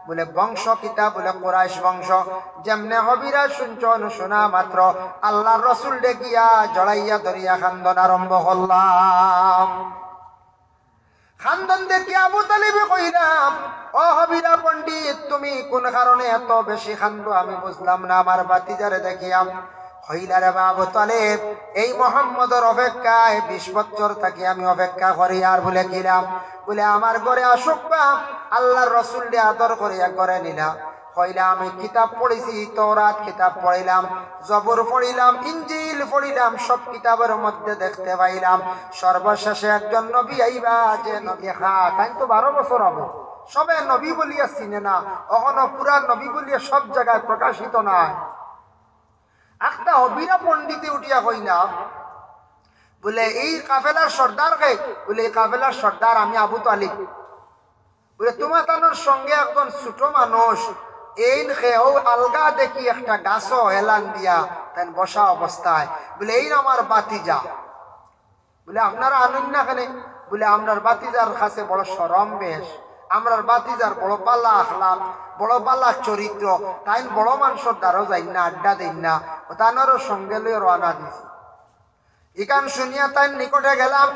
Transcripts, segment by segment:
বলে বংশ কিতা বলে কুরাইশ বংশ। যেমনে হবিরা শুনছন শোনা মাত্র আল্লাহর রসুল ডেকিয়া জড়াইয়া ধরিয়া খান্দন আরম্ভ করলাম। খান্দন দেখি আবু তালিবে কইলাম, ও হবিরা পণ্ডিত, তুমি কোন কারণে এত বেশি খান্দো আমি বুঝলাম না। আমার বাতিজারে দেখিয়াম হইলা রে আবু তালেব, এই মোহাম্মদের অপেক্ষায় 20 বছর থাকি আমি অপেক্ষা করি। আর বলে কিলাম, বলে আমার ঘরে আসুক বা আল্লাহর রসুল দিয়ে আদর করিয়া করে নিলাম। হইলা আমি কিতাব পড়েছি, তওরাত কিতাব পড়িলাম, জবুর পড়িলাম, ইনজিল পড়িলাম, সব কিতাবের মধ্যে দেখতে পাইলাম সর্বশেষে একজন নবী আইবা, যে নবী তাই তো 12 বছর হবো সবে নবী বলিয়া চিনে না, কখনো পুরা নবী বলিয়া সব জায়গায় প্রকাশিত নাই। একটা হবিরা পণ্ডিতে উঠিয়া কইলাম, বলে এই কাফেলার সর্দার কে? বলে এই কাফেলার সর্দার আমি আবু তালিব। বলে তোমার তানোর সঙ্গে একজন ছোট মানুষ এই ও আলগা দেখি একটা গাছও হেলান দিয়া তেন বসা অবস্থায়, বলে এই আমার বাতিজা। বলে আপনারা আনুন না কেন? বলে আমরার বাতিজার কাছে বড় শরম বেশ, আমরার বাতিজার বড় পাল্লা আখলাম, বড় পাল্লা চরিত্র, তাই বড় মানুষের দ্বারও যাই না, আড্ডা দিন না, তানোর সঙ্গে লইয়া রওনা দিছি। ইকান শুনিয়া তাই নিকটে গেলাম।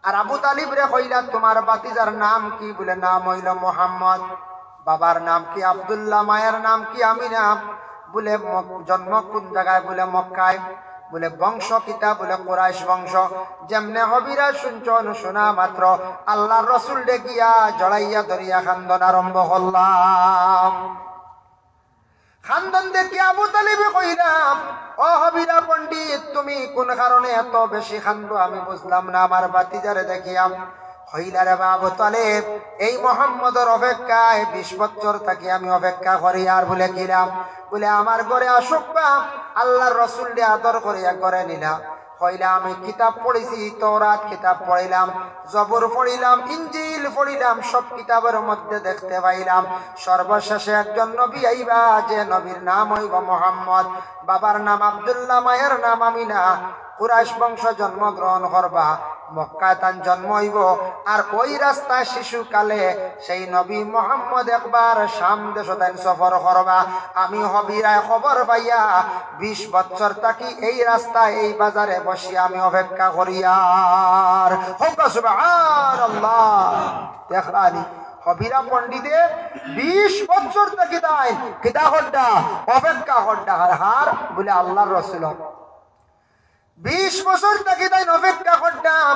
আর আবু তালিব রে কইলা, তোমার বাতিজার নাম কি? বলে নাম হইল মোহাম্মদ। বাবার নাম কি? আব্দুল্লাহ। মায়ের নাম কি? আমিনা। বলে জন্ম কোন জায়গায়? বলে মক্কায়। বলে বংশ কিতা? বলে কুরাইশ বংশ। যেমনে হবিরা শুনছন শোনা মাত্র আল্লাহর রসুল ডেকিয়া জড়াইয়া ধরিয়া খান্দন আরম্ভ করলাম। খান্দন দেখি আবু তালিবে কইলাম, ও হবিরা পণ্ডিত, তুমি কোন কারণে এত বেশি খান্দো আমি বুঝলাম না। আমার বাতিজারে দেখিয়াম হইলা রে আবু তালেব, এই মোহাম্মদের অপেক্ষায় 20 বছর থাকি আমি অপেক্ষা করি। আর বলে কিলাম, বলে আমার ঘরে আসুক বা আল্লাহর রসুল দিয়ে আদর করিয়া করে নিলাম। হইলা আমি কিতাব পড়েছি, তওরাত কিতাব পড়িলাম, জবুর পড়িলাম, ইনজিল পড়িলাম, সব কিতাবের মধ্যে দেখতে পাইলাম সর্বশেষে একজন নবী আইবা, যে নবীর নাম হইব মোহাম্মদ। বাবার নাম আব্দুল্লাহ, মায়ের নাম আমিনা। কুরাইশ বংশ জন্মগ্রহণ করবা, মক্কায় তান জন্ম হইব। আর ওই রাস্তায় শিশুকালে সেই নবী মোহাম্মদ একবার শাম দেশ তাই সফর করবা। আমি হবিরায় খবর পাইয়া 20 বছর থাকি এই রাস্তায় এই বাজারে বসিয়া আমি অপেক্ষা করিয়ার। সুবহানাল্লাহ। দেখলানি হবিরা পণ্ডিতে 20 বছর থাকি তাই কিতা হড্ডা অপেক্ষা হড্ডা হার বলে আল্লাহর রসুল 20 বছর থাকি তাই অপেক্ষা করতাম।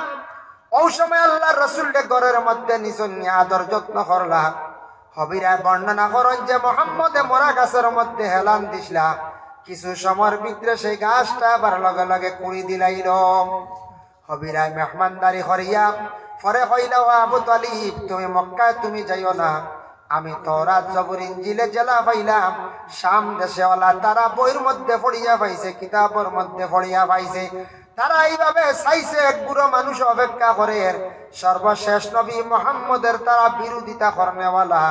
ওই সময় আল্লাহর রসুলকে ঘরের মধ্যে নিচন নিয়ে আদর যত্ন করলা। হবিরায় বর্ণনা করেন যে মোহাম্মদে মরা গাছের মধ্যে হেলান দিসলা, কিছু সময়ের ভিতরে সেই গাছটা আবার লগে লগে কুড়ি দিলাইল। হবিরায় মেহমানদারি করিয়া পরে কইলা, ও আবু তালিব, তুমি মক্কায় তুমি যাইও না, আমি তওরাত জবুর ইনজিলে জেলা পাইলাম শাম দেশেওয়ালা, তারা বইয়ের মধ্যে পড়িয়া পাইছে, কিতাবের মধ্যে পড়িয়া পাইছে, তারা এইভাবে চাইছে এক বুড়ো মানুষ অপেক্ষা করে সর্বশেষ নবী মোহাম্মদের তারা বিরোধিতা করনেওয়ালা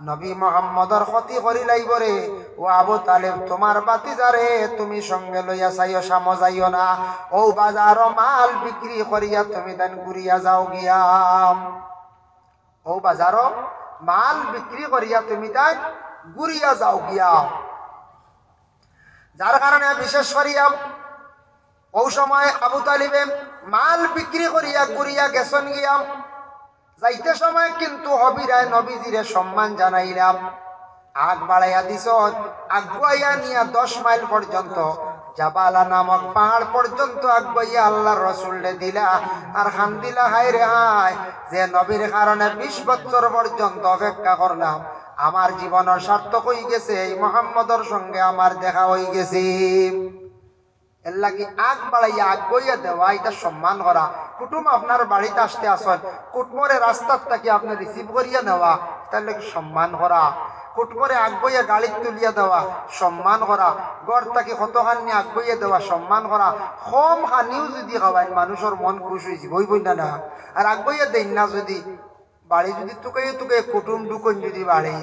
নবী মোহাম্মদের ক্ষতি করি লাইব রে। ও আবু তালেব, তোমার বাতিজারে তুমি সঙ্গে লইয়া চাইও, সামো যাইও না, ও বাজার মাল বিক্রি করিয়া তুমি দেন ঘুরিয়া যাও গিয়া, ও বাজার মাল বিক্রি করিয়া তুমি তাই ঘুরিয়া যাও গিয়া। যার কারণে বিশেষ করিয়া ওই সময় আবু তালিবে মাল বিক্রি করিয়া ঘুরিয়া গেছন গিয়া। যাইতে সময় কিন্তু হবিরায় নবীজিরে সম্মান জানাইলাম, আগ বাড়াইয়া দিস, আগুয়াইয়া নিয়া 10 মাইল পর্যন্ত জাবালা নামক পাহাড় পর্যন্ত আগুয়াইয়া আল্লাহর রসুলরে দিলা। আর খান দিলা, হায় রে হায়, যে নবীর কারণে 20 বছর পর্যন্ত অপেক্ষা করলাম, আমার জীবনের সার্থক হয়ে গেছে, এই মোহাম্মদের সঙ্গে আমার দেখা হয়ে গেছে। এর লাগি আগ বাড়াইয়া আগুয়াইয়া দেওয়া, এটা সম্মান করা। কুটুম আপনার বাড়িতে আসতে আসেন, কুটমরে রাস্তার থেকে আপনি রিসিভ করিয়া নেওয়া, তাহলে সম্মান করা। কুটমরে আগুয়াইয়া গাড়ি তুলিয়া দেওয়া, সম্মান করা। গড় থেকে কতখান নিয়ে আগুয়াইয়া দেওয়া, সম্মান করা। কম খানিও যদি খাওয়াই মানুষের মন খুশ হয়েছে, বই না না। আর আগুয়াইয়া দেন না যদি বাড়ি যদি তুকে কুটুম ঢুকন যদি বাড়ি,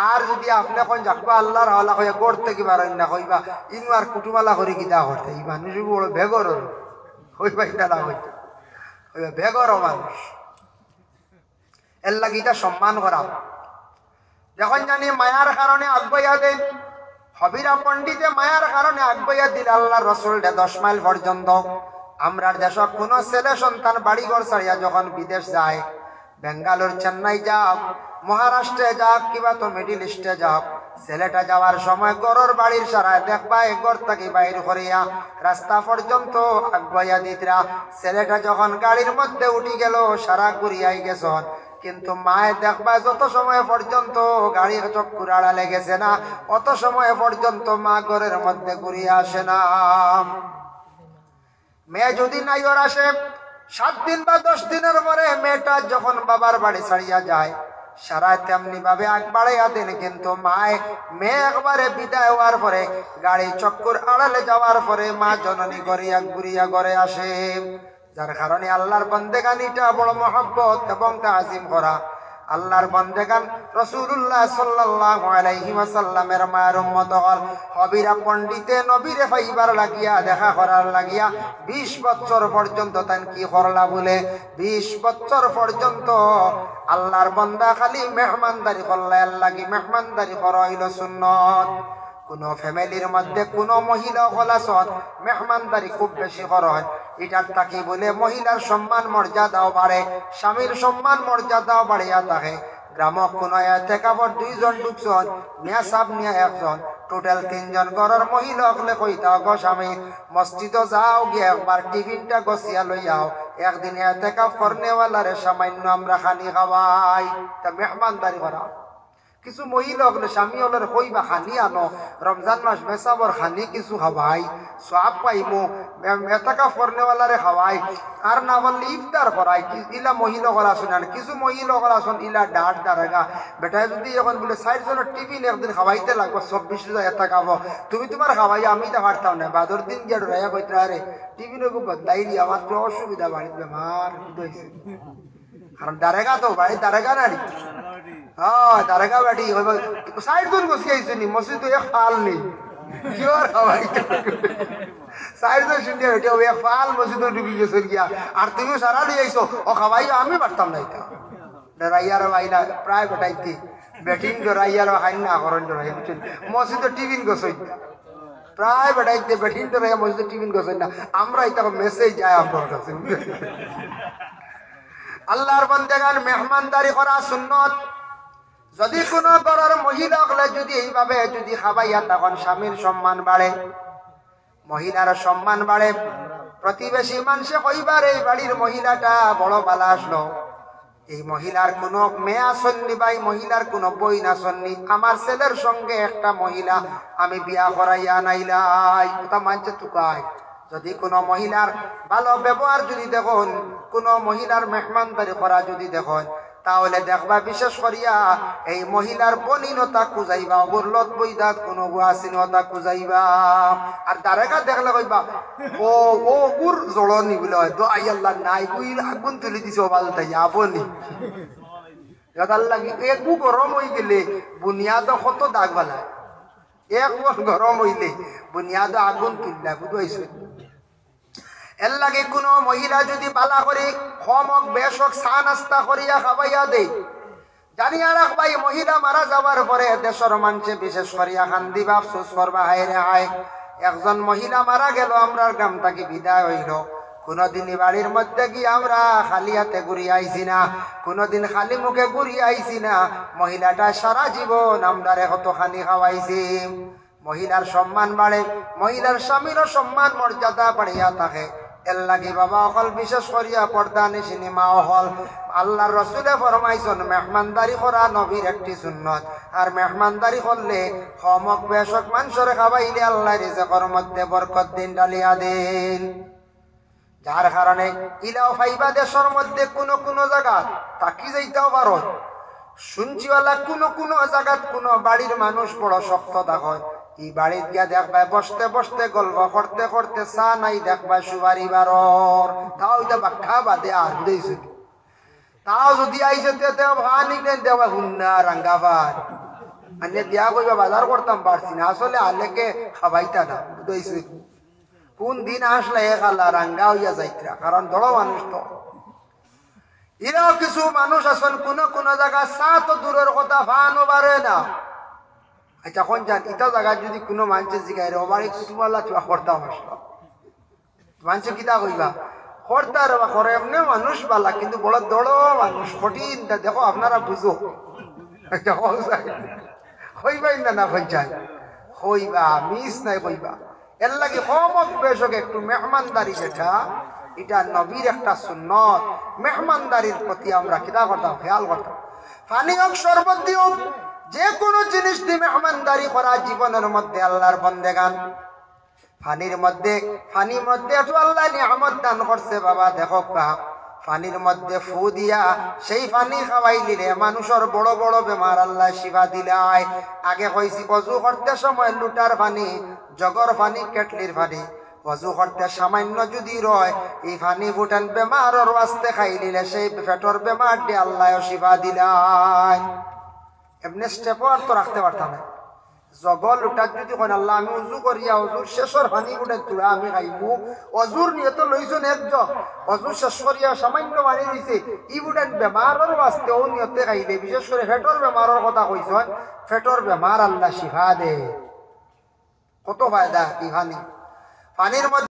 আর যদি আপনি এখন যাকবা আল্লাহর হাওলা হইয়া গড় থেকে বাড়েন না, কইবা ইনু আর কুটুমালা করে কিতা করতে, এই মানুষ বড় বেগর হইবা, এটা না হইতে বেগর মানুষ। এর লাগি এটা সম্মান করা। যখন জানি মায়ার কারণে আগবাইয়া দেন, হবিরা পণ্ডিতে মায়ার কারণে আগবাইয়া দিল আল্লাহ রসুলটা 10 মাইল পর্যন্ত। আমরা দেশ কোন ছেলে সন্তান বাড়িঘর ছাড়িয়া যখন বিদেশ যায়, বেঙ্গালোর চেন্নাই যাক, মহারাষ্ট্রে যাক, কিবা তো মিডিল ইস্টে যাক, ছেলেটা যাওয়ার সময় গরর বাড়ির সারায় দেখবা ঘর থেকে বাইর করিয়া রাস্তা পর্যন্ত আগবাইয়া দিতরা। ছেলেটা যখন গাড়ির মধ্যে উঠি গেল সারা ঘুরিয়াই গেছন, কিন্তু মায়ে দেখবা যত সময় পর্যন্ত গাড়ির চক্কর আড়ালে গেছে না, অত সময় পর্যন্ত মা ঘরের মধ্যে ঘুরিয়া আসে না। মেয়ে যদি নাইর আসে 7 দিন বা 10 দিনের পরে মেয়েটা যখন বাবার বাড়ি ছাড়িয়া যায়, সারা তেমনি ভাবে আগ বাড়াইয়া দেন, কিন্তু মায় মেয়ে একবারে বিদায় হওয়ার পরে গাড়ি চক্কর আড়ালে যাওয়ার পরে মা জননী ঘুরিয়া ঘুরিয়া ঘরে আসে। যার কারণে আল্লাহর বন্দেগানিটা বড় মহব্বত এবং তাজিম করা। আল্লাহর বন্দেগান রাসূলুল্লাহ সাল্লাল্লাহু আলাইহি ওয়াসাল্লামের মায়ের উম্মত হল হবিরা পণ্ডিতে নবীরে পাইবার লাগিয়া দেখা করার লাগিয়া 20 বছর পর্যন্ত তান কি করলা বলে 20 বছর পর্যন্ত আল্লাহর বান্দা খালি মেহমানদারি করলা। লাগি মেহমানদারি করা হইল সুন্নত। কোন ফ্যামিলির মধ্যে কোন মহিলা হলাসত মেহমানদারি খুব বেশি করেন, এটার তাকে বলে মহিলার সম্মান মর্যাদাও বাড়ে, স্বামীর সম্মান মর্যাদাও বাড়িয়া থাকে। গ্রামক কোন এতেকাবর 2 জন ঢুকছন, মিয়া সাহেব নিয়ে 1 জন, টোটাল 3 জন ঘরের মহিলা হলে কইতা গো স্বামী মসজিদে যাও গিয়ে একবার টিফিনটা গছিয়া লইয়াও, একদিন এতেকাব করনেওয়ালারে সামান্য আমরা খানি খাওয়াই। তা মেহমানদারি করা। কিছু মহিলা হলে স্বামী হলের কইবা খানি আনো, রমজান মাস মেসাবর খানি কিছু খাওয়াই, সব পাইমো, এতাকা ফরনেওয়ালারে খাওয়াই, আর না বললে ইফতার করাই। ইলা মহিলা করা শুনেন, কিছু মহিলা করা শুন ইলা ডাট দাঁড়াগা বেটায় যদি এখন বলে 4 জনের টিফিন একদিন খাওয়াইতে লাগবো 24 এতা খাবো, তুমি তোমার খাওয়াই আমি তা পারতাম না। বাদর দিন গিয়ে রাইয়া কইতে আরে টিফিনে খুব বদলাই দিয়া মাত্র অসুবিধা বাড়িতে বেমার হয়েছে, কারণ দারেগা তো বাড়ি দারেগা নারী। হ্যাঁ দারেগা বাড়ি 60 জন বসে আইসি নি মসজিদ তো ফাল নেই কি আর খাওয়াই 4 জন শুনে ওইটা ওই ফাল মসজিদ ডুবি গেছে গিয়া, আর তুমি সারা দিয়ে আইসো ও খাওয়াই আমি পারতাম না। এটা ডরাইয়ার বাইনা প্রায় বেটাইতে বেটিং ডরাইয়ার খাই না করেন ডরাই বুঝছেন, মসজিদ টিফিন গছই প্রায় বেটাইতে বেটিং ডরাইয়া মসজিদ টিফিন গছই না। আমরা এটা মেসেজ যায় আপনার কাছে। আল্লাহর বান্দাগান মেহমানদারি করা সুন্নত। যদি কোনো ঘরের মহিলা হলে যদি এইভাবে যদি খাবাইয়া তখন স্বামীর সম্মান বাড়ে, মহিলার সম্মান বাড়ে। প্রতিবেশী মানুষে কইবার এই বাড়ির মহিলাটা বড় বালা আসলো, এই মহিলার কোনো মেয়ে আসননি বা এই মহিলার কোনো বই না আসননি, আমার ছেলের সঙ্গে একটা মহিলা আমি বিয়া করাইয়া নাইলাই, ওটা মানছে তুকায়। যদি কোনো মহিলার ভালো ব্যবহার যদি দেখুন, কোনো মহিলার মেহমানদারি করা যদি দেখুন, তাহলে দেখবা বিশেষ করিয়া এই মহিলার বনিনতা খুঁজাইবা, অবরলত বইদাত কোনো আসিনতা খুঁজাইবা। আর দারেকা দেখলে কইবা ও ও গুর জড়নি বলে হয়তো আই আল্লাহ নাই বুইল আগুন তুলে দিছে ওবাল তাই আপনি গাদাল লাগি একটু গরম হয়ে গেলে বুনিয়াদ কত দাগ বালা, একবার গরম হইলে বুনিয়াদ আগুন তুললা বুঝাইছে। এর লাগে কোনো মহিলা যদি বালা করে খমক বেশক চা নাস্তা করিয়া খাবাইয়া দেয়, জানিয়া রাখবা এই মহিলা মারা যাওয়ার পরে দেশের মানুষে বিশেষ করিয়া কান্দিবা আফসোস করবা, হায় রে হায় একজন মহিলা মারা গেল, আমরা গ্রাম থেকে বিদায় হইল, কোনদিন বাড়ির মধ্যে গিয়ে আমরা খালি হাতে ঘুরিয়ে আইছি না, কোনদিন খালি মুখে ঘুরিয়ে আইছি না। মহিলাটা সারা জীবন আমরা কতখানি খাওয়াইছি। মহিলার সম্মান বাড়ে, মহিলার স্বামীরও সম্মান মর্যাদা বাড়িয়া থাকে। এর লাগি বাবা অকল বিশেষ করিয়া পর্দা নিশিনি মা অকল আল্লাহর রসুলে ফরমাইছেন মেহমানদারি করা নবীর একটি সুন্নত। আর মেহমানদারি করলে খমক বেশক মানুষের খাবাইলে আল্লাহ রিজেকের মধ্যে বরকত দিন ডালিয়া দিন। যার কারণে ইলাও ফাইবা দেশের মধ্যে কোনো কোনো জায়গা তাকি যাইতেও পারো, শুনছিওয়ালা কোনো কোনো জায়গাত কোনো বাড়ির মানুষ বড় শক্ত দেখো, এই বাড়িত গিয়া দেখবা বসতে বসতে গল্প করতে করতে চা নাই দেখবা সুবারি বারর, তাও এটা বাক্কা বাদে আর বুঝেছি। তাও যদি আইসে ভানি দেওয়া হুন্না রাঙ্গাবার আনে দিয়া কইবা বাজার করতাম পারছি না, আসলে আলেকে খাবাইতা না বুঝেছি। কোন দিন আসলে এক আল্লাহ রাঙ্গা হইয়া যাইতরা, কারণ বড় মানুষ তো। এরাও কিছু মানুষ আছেন কোন কোন জায়গা চা তো দূরের কথা ফানও পারে না। আচ্ছা কোন যান ইটা জায়গায় যদি কোনো মানুষের জিগাই রে বাড়ি কুটুমাল্লা তুই করতাম আসলো মানুষে কিতা কইবা করতার বা করে এমনি মানুষ বালা কিন্তু বড় দড় মানুষ কঠিন দেখো আপনারা বুঝো হইবাই না না পঞ্চায়েত হইবা মিস নাই কইবা এর লাগে কমক বেশক একটু মেহমানদারি যেটা এটা নবীর একটা সুন্নত। মেহমানদারির প্রতি আমরা কিতা করতাম খেয়াল করতাম। পানি হোক শরবত দিও যে কোনো জিনিস দিয়ে মেহমানদারি করা জীবনের মধ্যে আল্লাহর বন্দেগান। পানির মধ্যে একটু আল্লাহ নিয়ামত দান করছে বাবা দেখো পানির মধ্যে ফু দিয়া সেই পানি খাওয়াইলিরে মানুষের বড় বড় বেমার আল্লাহ শিফা দিলাই। আগে কইছি অজু করতে সময় লুটার পানি, জগর পানি, কেটলির পানি, অজু করতে সামান্য যদি রয় এই পানি বুটান বেমারের ওয়াস্তে খাইলিলে সেই পেটর বেমার দিয়ে আল্লাহ শিফা দিলাই। এমনি স্টেপর তো রাখতে পারতাম না। জগল উঠার যদি কেন আল্লাহ আমি উজু করিয়া অজুর শেষর পানি উঠে তুলা আমি খাইবো, অজুর নিয়ে তো লইছেন একজন অজুর শেষ করিয়া সামান্য পানি দিছে ই উঠেন বেমারের আসতে ও নিয়তে খাইলে, বিশেষ করে ফেটর বেমারের কথা কইছেন, ফেটর বেমার আল্লাহ শিফা দে। কত ফায়দা এই পানির মধ্যে।